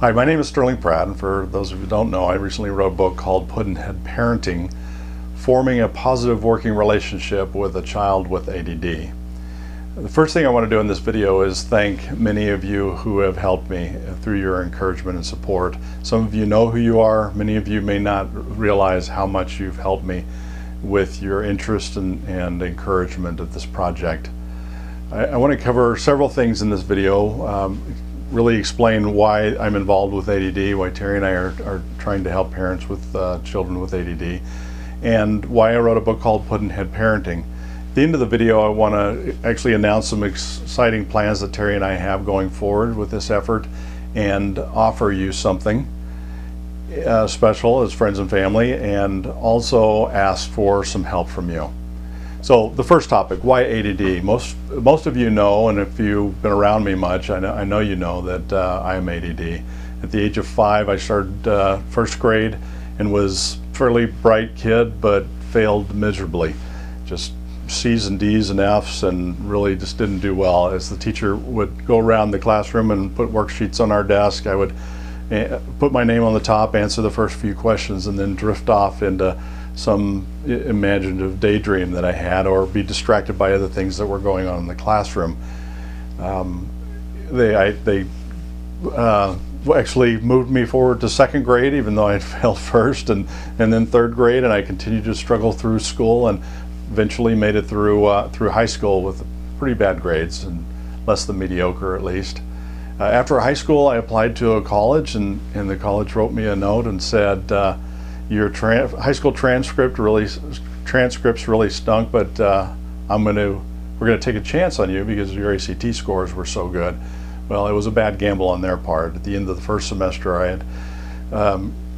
Hi, my name is Sterling Pratt, and for those of you who don't know, I recently wrote a book called Puddinhead Parenting, Forming a Positive Working Relationship with a Child with ADD. The first thing I want to do in this video is thank many of you who have helped me through your encouragement and support. Some of you know who you are, many of you may not realize how much you've helped me with your interest and encouragement of this project. I want to cover several things in this video. Really explain why I'm involved with ADD, why Terry and I are trying to help parents with children with ADD, and why I wrote a book called Puddinhead Parenting. At the end of the video, I want to actually announce some exciting plans that Terry and I have going forward with this effort and offer you something special as friends and family, and also ask for some help from you. So the first topic, why ADD? Most of you know, and if you've been around me much, I know you know that I am ADD. At the age of 5, I started first grade and was a fairly bright kid, but failed miserably. Just C's and D's and F's, and really just didn't do well. As the teacher would go around the classroom and put worksheets on our desk, I would put my name on the top, answer the first few questions, and then drift off into some imaginative daydream that I had, or be distracted by other things that were going on in the classroom. They actually moved me forward to second grade, even though I had failed first, and then third grade, and I continued to struggle through school, and eventually made it through high school with pretty bad grades, and less than mediocre at least. After high school, I applied to a college, and the college wrote me a note and said, your high school transcripts really stunk, but we're going to take a chance on you because your ACT scores were so good. Well, it was a bad gamble on their part. At the end of the first semester, I had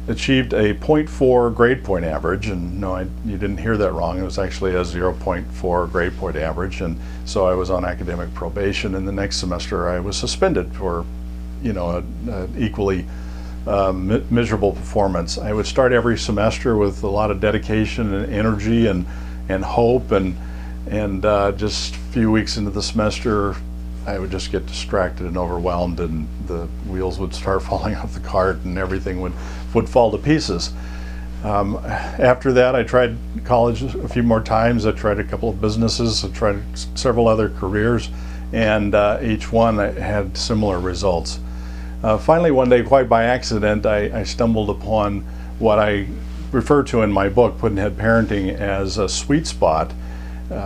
achieved a 0.4 grade point average, and no, you didn't hear that wrong. It was actually a 0.4 grade point average, and so I was on academic probation. And the next semester, I was suspended for, an equally miserable performance. I would start every semester with a lot of dedication and energy and hope, and just a few weeks into the semester, I would just get distracted and overwhelmed, and the wheels would start falling off the cart, and everything would fall to pieces. After that, I tried college a few more times. I tried a couple of businesses. I tried several other careers, and each one I had similar results. Finally, one day, quite by accident, I stumbled upon what I refer to in my book, Puddinhead Parenting, as a sweet spot.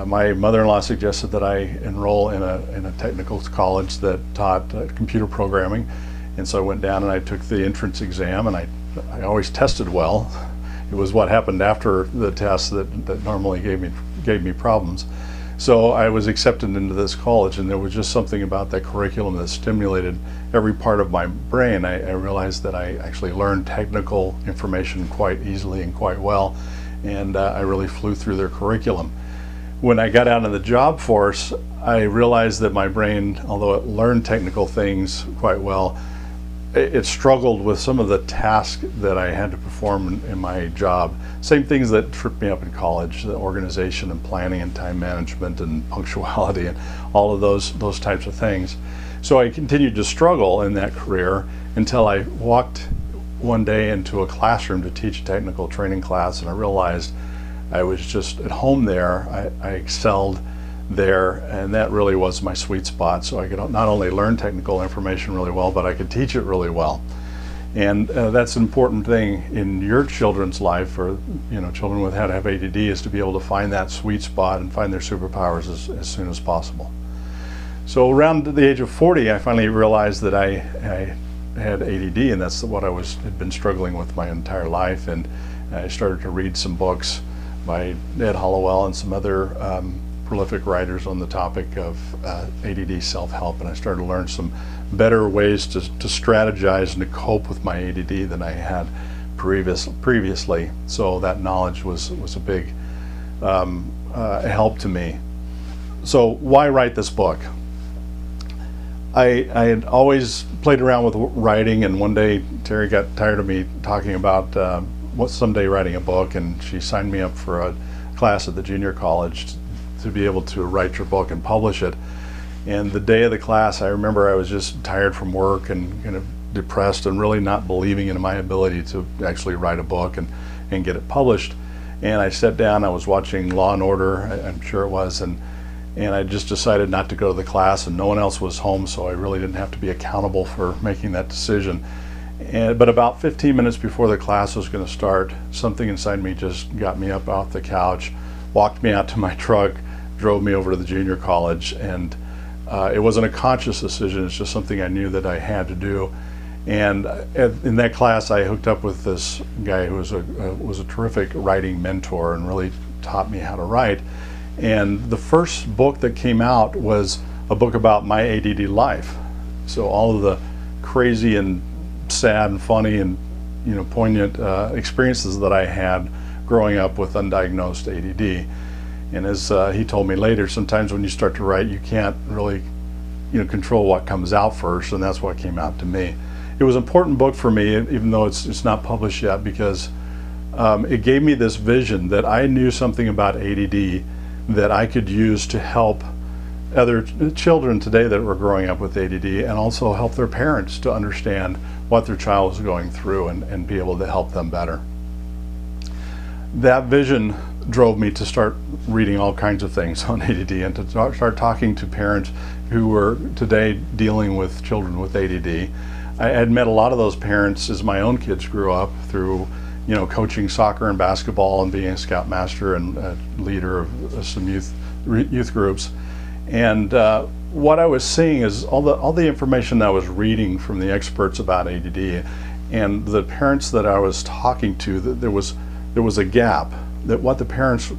My mother-in-law suggested that I enroll in a technical college that taught computer programming, and so I went down and I took the entrance exam, and I always tested well. It was what happened after the test that normally gave me problems. So I was accepted into this college, and there was just something about that curriculum that stimulated every part of my brain. I realized that I actually learned technical information quite easily and quite well, and I really flew through their curriculum. When I got out in the job force, I realized that my brain, although it learned technical things quite well, it struggled with some of the tasks that I had to perform in my job. Same things that tripped me up in college, the organization and planning and time management and punctuality and all of those types of things. So I continued to struggle in that career until I walked one day into a classroom to teach a technical training class, and I realized I was just at home there. I excelled there, and that really was my sweet spot. So I could not only learn technical information really well, but I could teach it really well. And that's an important thing in your children's life, or children with how to have ADD, is to be able to find that sweet spot and find their superpowers as soon as possible. So around the age of 40, I finally realized that I had ADD, and that's what I had been struggling with my entire life. And I started to read some books by Ed Hollowell and some other prolific writers on the topic of ADD self-help, and I started to learn some better ways to strategize and to cope with my ADD than I had previously. So that knowledge was a big help to me. So why write this book? I had always played around with writing, and one day Terry got tired of me talking about someday writing a book, and she signed me up for a class at the junior college to be able to write your book and publish it. And the day of the class, I remember I was just tired from work and kind of depressed and really not believing in my ability to actually write a book and get it published. And I sat down, I was watching Law and Order, I'm sure it was, and I just decided not to go to the class, and no one else was home, so I really didn't have to be accountable for making that decision. But about 15 minutes before the class was going to start, something inside me just got me up off the couch, walked me out to my truck, drove me over to the junior college, and it wasn't a conscious decision, it's just something I knew that I had to do. And in that class I hooked up with this guy who was a terrific writing mentor and really taught me how to write. And the first book that came out was a book about my ADD life. So all of the crazy and sad and funny and poignant experiences that I had growing up with undiagnosed ADD. And as he told me later, sometimes when you start to write, you can't really control what comes out first, and that's what came out to me. It was an important book for me, even though it's not published yet, because it gave me this vision that I knew something about ADD that I could use to help other children today that were growing up with ADD, and also help their parents to understand what their child was going through and be able to help them better. That vision drove me to start reading all kinds of things on ADD and to start talking to parents who were today dealing with children with ADD. I had met a lot of those parents as my own kids grew up through coaching soccer and basketball and being a scoutmaster and a leader of some youth groups. And what I was seeing is all the information I was reading from the experts about ADD, and the parents that I was talking to, that there was a gap, that what the parents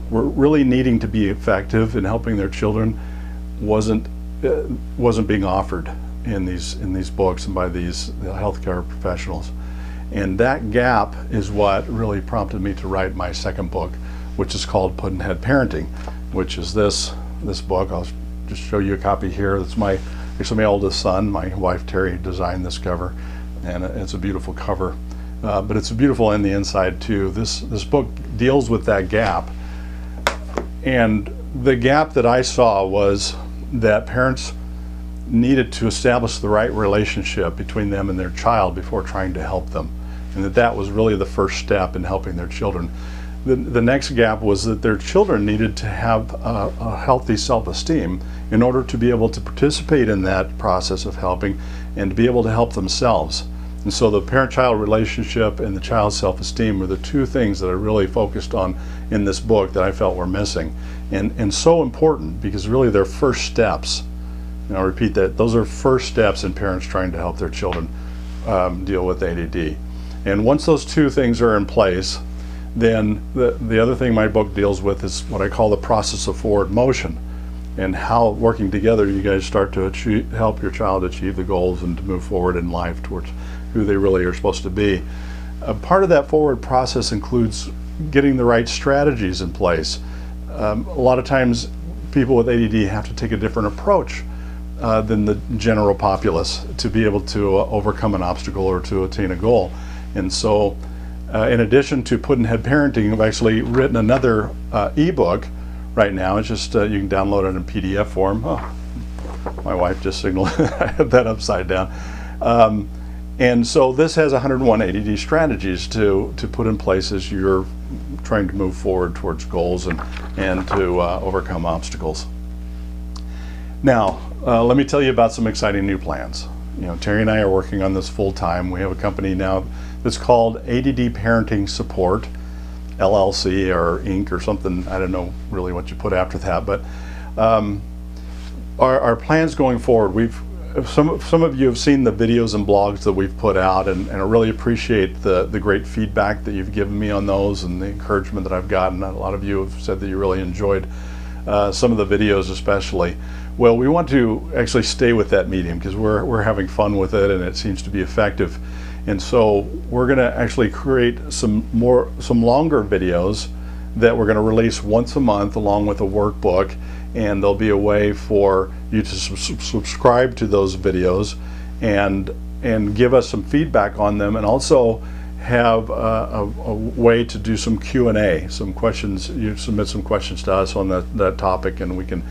were really needing to be effective in helping their children wasn't being offered in these books and by these healthcare professionals. And that gap is what really prompted me to write my second book, which is called Pudd'nhead Parenting, which is this book. I'll just show you a copy here. It's my oldest son. My wife Terry designed this cover, and it's a beautiful cover. But it's beautiful in the inside too. This book deals with that gap, and the gap that I saw was that parents needed to establish the right relationship between them and their child before trying to help them, and that was really the first step in helping their children. The next gap was that their children needed to have a healthy self-esteem in order to be able to participate in that process of helping and to be able to help themselves. And so the parent-child relationship and the child's self-esteem were the two things that I really focused on in this book that I felt were missing, and so important, because really they're first steps. And I'll repeat that, those are first steps in parents trying to help their children deal with ADD. And once those two things are in place, then the other thing my book deals with is what I call the process of forward motion, and how working together you guys start to help your child achieve the goals and to move forward in life towards who they really are supposed to be. Part of that forward process includes getting the right strategies in place. A lot of times people with ADD have to take a different approach than the general populace to be able to overcome an obstacle or to attain a goal. And so in addition to Pudd'nhead Parenting, I've actually written another ebook right now. It's just you can download it in PDF form. Oh, my wife just signaled I had that upside down. And so this has 101 ADD strategies to put in place as you're trying to move forward towards goals and to overcome obstacles. Now, let me tell you about some exciting new plans. Terry and I are working on this full time. We have a company now that's called ADD Parenting Support, LLC or Inc. or something. I don't know really what you put after that, but our plans going forward, some of you have seen the videos and blogs that we've put out, and I really appreciate the great feedback that you've given me on those and the encouragement that I've gotten. A lot of you have said that you really enjoyed some of the videos especially. Well, we want to actually stay with that medium because we're having fun with it and it seems to be effective. And so we're going to actually create some longer videos that we're going to release once a month along with a workbook, and there'll be a way for you to subscribe to those videos and give us some feedback on them, and also have a way to do some Q&A, some questions. You submit some questions to us on that topic, and we can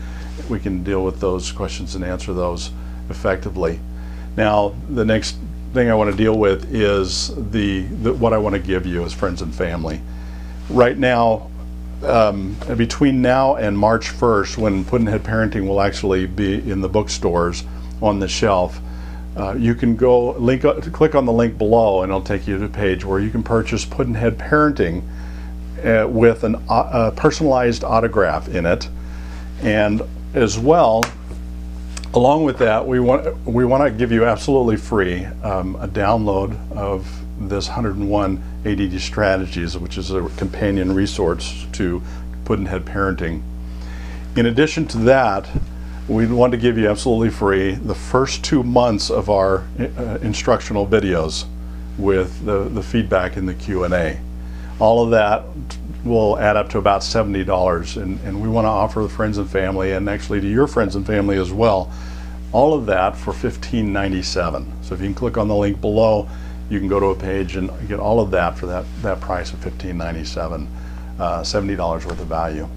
we can deal with those questions and answer those effectively. Now, the next thing I want to deal with is what I want to give you as friends and family. Right now, between now and March 1st, when Pudd'nhead Parenting will actually be in the bookstores on the shelf, you can go click on the link below, and it'll take you to a page where you can purchase Pudd'nhead Parenting with a personalized autograph in it, and as well, along with that, we want to give you absolutely free a download of this 101 ADD strategies, which is a companion resource to Pudd'nhead Parenting. In addition to that, we want to give you absolutely free the first 2 months of our instructional videos with the feedback and the Q&A. All of that will add up to about $70, and we want to offer the friends and family, and actually to your friends and family as well, all of that for $15.97. So if you can click on the link below, you can go to a page and get all of that for that price of $15.97, $70 worth of value.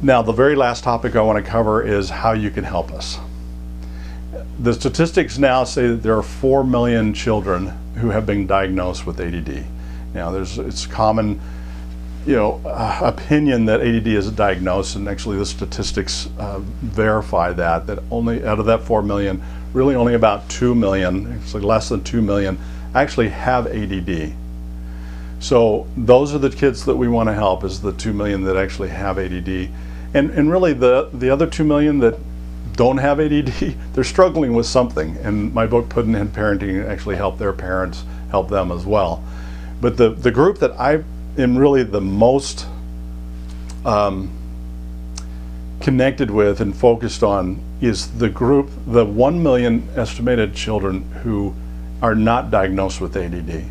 Now, the very last topic I want to cover is how you can help us. The statistics now say that there are 4 million children who have been diagnosed with ADD. Now, it's common, opinion that ADD is a diagnosis, and actually the statistics verify that only out of that 4 million, really only about 2 million, actually less than 2 million, actually have ADD. So those are the kids that we want to help, is the 2 million that actually have ADD. And really the other 2 million that don't have ADD, they're struggling with something. And my book, Pudd'nhead Parenting, actually help their parents, help them as well. But the group that I am really the most connected with and focused on is the group, the 1 million estimated children who are not diagnosed with ADD.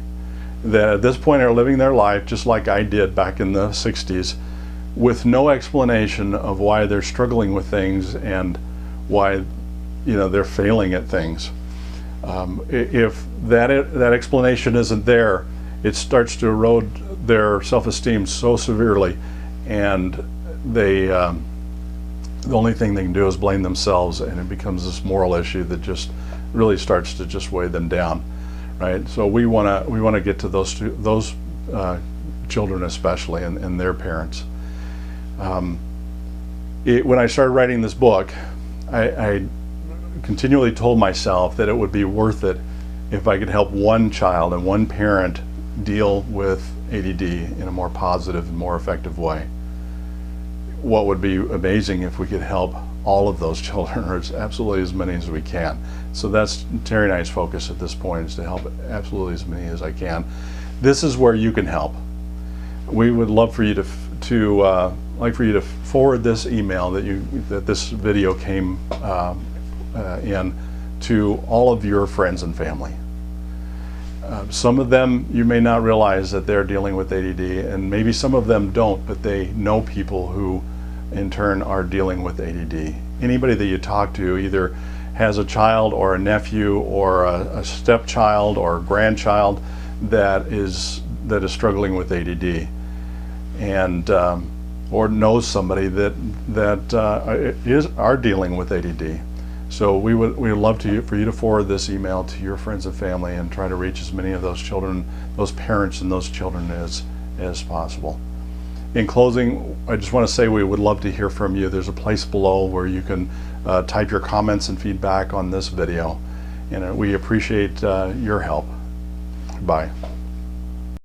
That at this point are living their life just like I did back in the 60s, with no explanation of why they're struggling with things and why they're failing at things. If that explanation isn't there, it starts to erode their self-esteem so severely, and the only thing they can do is blame themselves, and it becomes this moral issue that just really starts to just weigh them down. Right, so we want to get to those children especially, and their parents. When I started writing this book, I continually told myself that it would be worth it if I could help one child and one parent deal with ADD in a more positive and more effective way. What would be amazing if we could help all of those children, or absolutely as many as we can. So that's Terry and I's focus at this point, is to help absolutely as many as I can. This is where you can help. We would love for you to forward this email that this video came in to all of your friends and family. Some of them you may not realize that they're dealing with ADD, and maybe some of them don't, but they know people who in turn are dealing with ADD. Anybody that you talk to either has a child or a nephew or a stepchild or a grandchild that is struggling with ADD, and or knows somebody that are dealing with ADD. So we would love for you to forward this email to your friends and family and try to reach as many of those children, those parents and those children as possible. In closing, I just want to say we would love to hear from you. There's a place below where you can type your comments and feedback on this video, and we appreciate your help. Bye.